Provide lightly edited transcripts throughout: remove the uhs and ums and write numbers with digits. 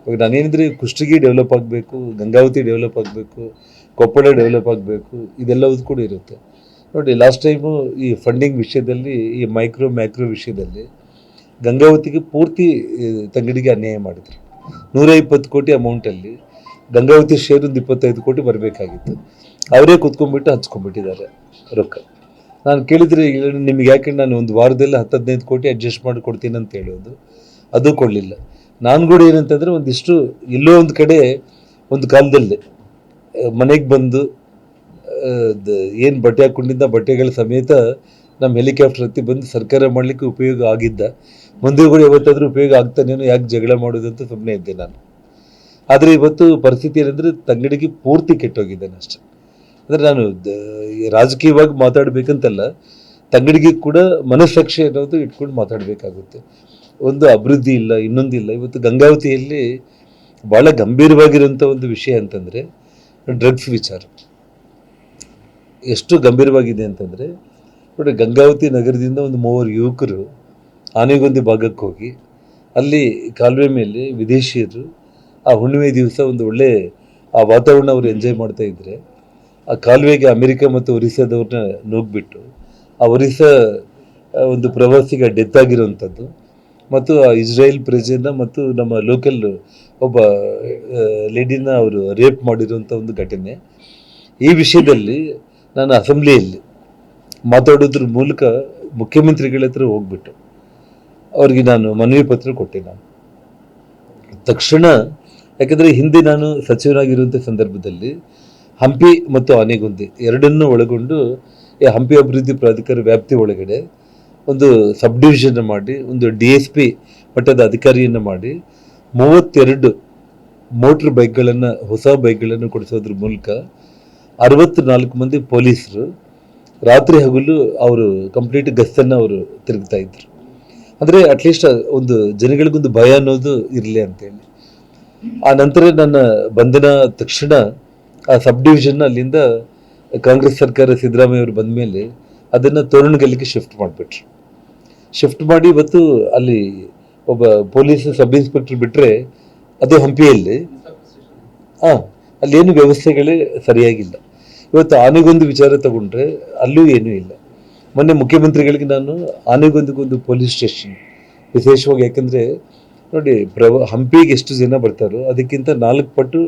ಇವಾಗ ನಾನೇನಿದ್ರೆ ಕುಷ್ಟಗಿ ಡೆವಲಪ್ ಆಗಬೇಕು, ಗಂಗಾವತಿ ಡೆವಲಪ್ ಆಗಬೇಕು, ಕೊಪ್ಪಳ ಡೆವಲಪ್ ಆಗಬೇಕು, ಇದೆಲ್ಲವೂ ಕೂಡ ಇರುತ್ತೆ. ನೋಡಿ, ಲಾಸ್ಟ್ ಟೈಮು ಈ ಫಂಡಿಂಗ್ ವಿಷಯದಲ್ಲಿ, ಈ ಮ್ಯಾಕ್ರೋ ವಿಷಯದಲ್ಲಿ ಗಂಗಾವತಿಗೆ ಪೂರ್ತಿ ತಂಗಡಿಗೆ ಅನ್ಯಾಯ ಮಾಡಿದ್ರು. 120 ಕೋಟಿ ಅಮೌಂಟಲ್ಲಿ ಗಂಗಾವತಿ ಶೇರ್ ಒಂದು 25 ಕೋಟಿ ಬರಬೇಕಾಗಿತ್ತು. ಅವರೇ ಕುತ್ಕೊಂಡ್ಬಿಟ್ಟು ಹಚ್ಕೊಂಡ್ಬಿಟ್ಟಿದ್ದಾರೆ ರೊಕ್ಕ. ನಾನು ಕೇಳಿದರೆ ನಿಮ್ಗೆ ಯಾಕೆ ನಾನು ಒಂದು ವಾರದಲ್ಲಿ 10-15 ಕೋಟಿ ಅಡ್ಜಸ್ಟ್ ಮಾಡಿ ಕೊಡ್ತೀನಿ ಅಂತ ಹೇಳೋದು, ಅದು ಕೊಡಲಿಲ್ಲ. ನಾನು ಕೂಡ ಏನಂತಂದರೆ ಒಂದಿಷ್ಟು ಎಲ್ಲೋ ಒಂದು ಕಡೆ ಒಂದು ಕಾಲದಲ್ಲಿ ಮನೆಗೆ ಬಂದು ಏನು ಬಟ್ಟೆ ಹಾಕ್ಕೊಂಡಿದ್ದ ಬಟ್ಟೆಗಳ ಸಮೇತ ನಮ್ಮ ಹೆಲಿಕಾಪ್ಟರ್ ಹತ್ತಿ ಬಂದು ಸರ್ಕಾರ ಮಾಡಲಿಕ್ಕೆ ಉಪಯೋಗ ಆಗಿದ್ದ. ಮುಂದೆ ಕೂಡ ಯಾವತ್ತಾದರೂ ಉಪಯೋಗ ಆಗ್ತಾನೇನೋ, ಯಾಕೆ ಜಗಳ ಮಾಡೋದು ಅಂತ ಸುಮ್ಮನೆ ಇದ್ದೆ ನಾನು. ಆದರೆ ಇವತ್ತು ಪರಿಸ್ಥಿತಿ ಏನಂದರೆ ತಂಗಡಿಗೆ ಪೂರ್ತಿ ಕೆಟ್ಟೋಗಿದ್ದಾನೆ ಅಷ್ಟೆ. ಅಂದರೆ ನಾನು ರಾಜಕೀಯವಾಗಿ ಮಾತಾಡಬೇಕಂತಲ್ಲ, ತಂಗಡಿಗೆ ಕೂಡ ಮನಸ್ಸಾಕ್ಷಿ ಅನ್ನೋದು ಇಟ್ಕೊಂಡು ಮಾತಾಡಬೇಕಾಗುತ್ತೆ. ಒಂದು ಅಭಿವೃದ್ಧಿ ಇಲ್ಲ, ಇನ್ನೊಂದಿಲ್ಲ. ಇವತ್ತು ಗಂಗಾವತಿಯಲ್ಲಿ ಭಾಳ ಗಂಭೀರವಾಗಿರೋಂಥ ಒಂದು ವಿಷಯ ಅಂತಂದರೆ ಡ್ರಗ್ಸ್ ವಿಚಾರ. ಎಷ್ಟು ಗಂಭೀರವಾಗಿದೆ ಅಂತಂದರೆ ನೋಡಿ, ಗಂಗಾವತಿ ನಗರದಿಂದ ಒಂದು 3 ಯುವಕರು ಆನೆಗೊಂದಿ ಭಾಗಕ್ಕೆ ಹೋಗಿ ಅಲ್ಲಿ ಕಾಲುವೆ ಮೇಲೆ ವಿದೇಶಿಯರು ಆ ಹುಣ್ಣಿಮೆ ದಿವಸ ಒಂದು ಒಳ್ಳೆ ಆ ವಾತಾವರಣ ಅವರು ಎಂಜಾಯ್ ಮಾಡ್ತಾ ಇದ್ದರೆ ಆ ಕಾಲುವೆಗೆ ಅಮೆರಿಕ ಮತ್ತು ಒರಿಸ್ಸಾದವ್ರನ್ನ ನುಗ್ಗಿಬಿಟ್ಟು ಆ ಒರಿಸ್ಸಾ ಒಂದು ಪ್ರವಾಸಿಗ ಡೆತ್ ಆಗಿರೋವಂಥದ್ದು ಮತ್ತು ಆ ಇಸ್ರೇಲ್ ಪ್ರಜೆನ ಮತ್ತು ನಮ್ಮ ಲೋಕಲ್ ಒಬ್ಬ ಲೇಡಿನ ಅವರು ರೇಪ್ ಮಾಡಿರೋಂಥ ಒಂದು ಘಟನೆ. ಈ ವಿಷಯದಲ್ಲಿ ನಾನು ಅಸೆಂಬ್ಲಿಯಲ್ಲಿ ಮಾತಾಡೋದ್ರ ಮೂಲಕ ಮುಖ್ಯಮಂತ್ರಿಗಳ ಹತ್ರ ಹೋಗ್ಬಿಟ್ಟು ಅವ್ರಿಗೆ ನಾನು ಮನವಿ ಪತ್ರ ಕೊಟ್ಟೆ. ನಾನು ತಕ್ಷಣ, ಯಾಕಂದರೆ ಹಿಂದೆ ನಾನು ಸಚಿವನಾಗಿರುವಂಥ ಸಂದರ್ಭದಲ್ಲಿ ಹಂಪಿ ಮತ್ತು ಆನೆಗೊಂದಿ ಎರಡನ್ನೂ ಒಳಗೊಂಡು ಈ ಹಂಪಿ ಅಭಿವೃದ್ಧಿ ಪ್ರಾಧಿಕಾರ ವ್ಯಾಪ್ತಿ ಒಳಗಡೆ ಒಂದು ಸಬ್ ಡಿವಿಷನ್ ಮಾಡಿ, ಒಂದು DSP ಮಟ್ಟದ ಅಧಿಕಾರಿಯನ್ನು ಮಾಡಿ 32 ಮೋಟ್ರ್ ಬೈಕ್ಗಳನ್ನು, ಹೊಸ ಬೈಕ್ಗಳನ್ನು ಕೊಡಿಸೋದ್ರ ಮೂಲಕ 64 ಮಂದಿ ಪೊಲೀಸರು ರಾತ್ರಿ ಹಗಲು ಅವರು ಕಂಪ್ಲೀಟ್ ಗಸ್ತನ್ನು ಅವರು ತಿರುಗ್ತಾ ಇದ್ರು. ಅಂದರೆ ಅಟ್ಲೀಸ್ಟ್ ಒಂದು ಜನಗಳಿಗೊಂದು ಭಯ ಅನ್ನೋದು ಇರಲಿ ಅಂತೇಳಿ. ಆ ನಂತರ ನನ್ನ ಬಂಧನ ತಕ್ಷಣ ಆ ಸಬ್ ಡಿವಿಷನ್ನ ಅಲ್ಲಿಂದ ಕಾಂಗ್ರೆಸ್ ಸರ್ಕಾರ ಸಿದ್ದರಾಮಯ್ಯ ಅವರು ಬಂದ ಮೇಲೆ ಅದನ್ನು ತೋರಣಗಲ್ಲಿಗೆ ಶಿಫ್ಟ್ ಮಾಡಿ ಇವತ್ತು ಅಲ್ಲಿ ಒಬ್ಬ ಪೊಲೀಸ್ ಸಬ್ ಇನ್ಸ್ಪೆಕ್ಟರ್ ಬಿಟ್ಟರೆ ಅದು ಹಂಪಿಯಲ್ಲಿ ಅಲ್ಲೇನು ವ್ಯವಸ್ಥೆಗಳೇ ಸರಿಯಾಗಿಲ್ಲ. ಇವತ್ತು ಆನೆಗೊಂದು ವಿಚಾರ ತಗೊಂಡ್ರೆ ಅಲ್ಲೂ ಏನೂ ಇಲ್ಲ. ಮೊನ್ನೆ ಮುಖ್ಯಮಂತ್ರಿಗಳಿಗೆ ನಾನು ಆನೆಗೊಂದಿಗೊಂದು ಪೊಲೀಸ್ ಸ್ಟೇಷನ್ ವಿಶೇಷವಾಗಿ, ಯಾಕಂದರೆ ನೋಡಿ ಹಂಪಿಗೆ ಎಷ್ಟು ಜನ ಬರ್ತಾರೋ ಅದಕ್ಕಿಂತ 4 ಪಟ್ಟು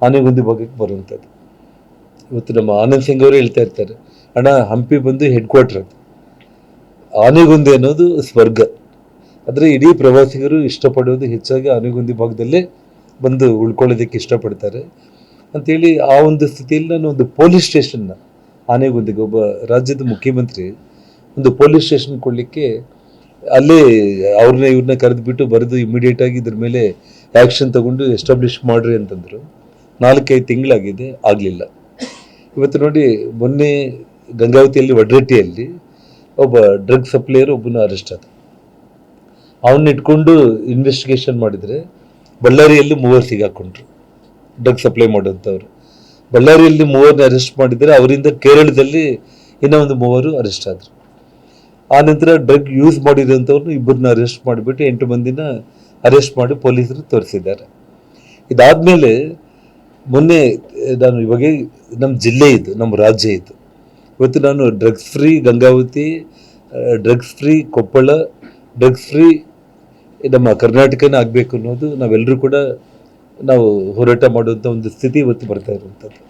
ಆನೆಗೊಂದಿ ಭಾಗಕ್ಕೆ ಬರುವಂಥದ್ದು. ಇವತ್ತು ನಮ್ಮ ಆನಂದ್ ಸಿಂಗ್ ಅವರು ಹೇಳ್ತಾ ಇರ್ತಾರೆ, ಅಣ್ಣ ಹಂಪಿ ಬಂದು ಹೆಡ್ ಕ್ವಾರ್ಟರ್, ಅದು ಆನೆಗೊಂದಿ ಅನ್ನೋದು ಸ್ವರ್ಗ. ಆದರೆ ಇಡೀ ಪ್ರವಾಸಿಗರು ಇಷ್ಟಪಡೋದು ಹೆಚ್ಚಾಗಿ ಆನೆಗೊಂದಿ ಭಾಗದಲ್ಲೇ ಬಂದು ಉಳ್ಕೊಳ್ಳೋದಕ್ಕೆ ಇಷ್ಟಪಡ್ತಾರೆ ಅಂಥೇಳಿ. ಆ ಒಂದು ಸ್ಥಿತಿಯಲ್ಲಿ ನಾನು ಒಂದು ಪೊಲೀಸ್ ಸ್ಟೇಷನ್ನ ಆನೆಗೊಂದಿಗೆ, ಒಬ್ಬ ರಾಜ್ಯದ ಮುಖ್ಯಮಂತ್ರಿ ಒಂದು ಪೊಲೀಸ್ ಸ್ಟೇಷನ್ ಕೊಡಲಿಕ್ಕೆ ಅಲ್ಲೇ ಇವ್ರನ್ನ ಕರೆದುಬಿಟ್ಟು ಬರೆದು ಇಮಿಡಿಯೇಟಾಗಿ ಇದ್ರ ಮೇಲೆ ಆ್ಯಕ್ಷನ್ ತಗೊಂಡು ಎಸ್ಟಾಬ್ಲಿಷ್ ಮಾಡ್ರಿ ಅಂತಂದರು. 4-5 ತಿಂಗಳಾಗಿದೆ, ಆಗಲಿಲ್ಲ. ಇವತ್ತು ನೋಡಿ, ಮೊನ್ನೆ ಗಂಗಾವತಿಯಲ್ಲಿ ವಡ್ರಟ್ಟಿಯಲ್ಲಿ ಒಬ್ಬ ಡ್ರಗ್ ಸಪ್ಲೈಯರ್ ಒಬ್ಬನ ಅರೆಸ್ಟ್ ಆದ. ಅವನ್ನ ಇಟ್ಕೊಂಡು ಇನ್ವೆಸ್ಟಿಗೇಷನ್ ಮಾಡಿದರೆ ಬಳ್ಳಾರಿಯಲ್ಲಿ 3 ಸಿಗಾಕೊಂಡ್ರು ಡ್ರಗ್ ಸಪ್ಲೈ ಮಾಡೋಂಥವ್ರು. ಬಳ್ಳಾರಿಯಲ್ಲಿ 3 ಅರೆಸ್ಟ್ ಮಾಡಿದರೆ ಅವರಿಂದ ಕೇರಳದಲ್ಲಿ ಇನ್ನೂ ಒಂದು 3 ಅರೆಸ್ಟ್ ಆದರು. ಆ ನಂತರ ಡ್ರಗ್ ಯೂಸ್ ಮಾಡಿರೋಂಥವ್ರನ್ನ 2 ಅರೆಸ್ಟ್ ಮಾಡಿಬಿಟ್ಟು 8 ಮಂದಿನ ಅರೆಸ್ಟ್ ಮಾಡಿ ಪೊಲೀಸರು ತೋರಿಸಿದ್ದಾರೆ. ಇದಾದಮೇಲೆ ಮೊನ್ನೆ ನಾನು ಇವಾಗ ನಮ್ಮ ಜಿಲ್ಲೆ ಇದು, ನಮ್ಮ ರಾಜ್ಯ ಇದು. ಇವತ್ತು ನಾನು drugs free Gangavathi, drugs free Koppal, drugs free ನಮ್ಮ ಕರ್ನಾಟಕನೇ ಆಗಬೇಕು ಅನ್ನೋದು ನಾವೆಲ್ಲರೂ ಕೂಡ ನಾವು ಹೋರಾಟ ಮಾಡುವಂಥ ಒಂದು ಸ್ಥಿತಿ ಇವತ್ತು ಬರ್ತಾ ಇರುವಂಥದ್ದು.